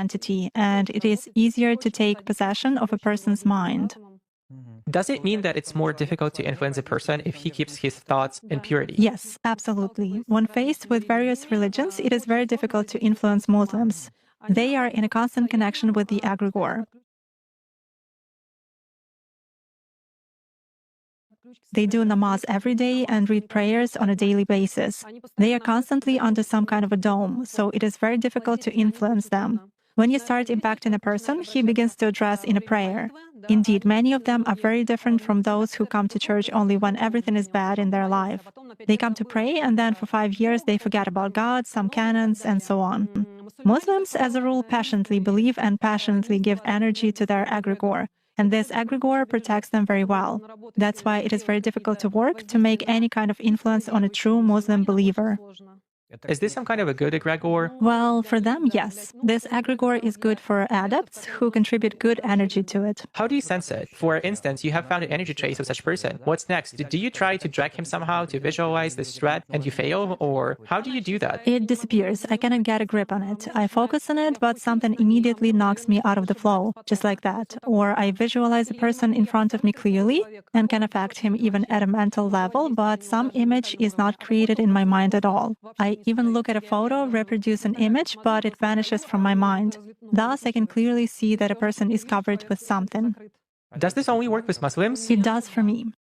entity, and it is easier to take possession of a person's mind. Does it mean that it's more difficult to influence a person if he keeps his thoughts in purity? Yes, absolutely. When faced with various religions, it is very difficult to influence Muslims. They are in a constant connection with the egregore. They do namaz every day and read prayers on a daily basis. They are constantly under some kind of a dome, so it is very difficult to influence them. When you start impacting a person, he begins to address in a prayer. Indeed, many of them are very different from those who come to church only when everything is bad in their life. They come to pray, and then for 5 years they forget about God, some canons, and so on. Muslims, as a rule, passionately believe and passionately give energy to their egregore, and this egregore protects them very well. That's why it is very difficult to work to make any kind of influence on a true Muslim believer. Is this some kind of a good egregore? Well, for them, yes. This egregore is good for adepts who contribute good energy to it. How do you sense it? For instance, you have found an energy trace of such a person. What's next? Do you try to drag him somehow to visualize this threat and you fail? Or how do you do that? It disappears. I cannot get a grip on it. I focus on it, but something immediately knocks me out of the flow, just like that. Or I visualize a person in front of me clearly and can affect him even at a mental level, but some image is not created in my mind at all. I even look at a photo, reproduce an image, but it vanishes from my mind. Thus, I can clearly see that a person is covered with something. Does this only work with Muslims? It does for me.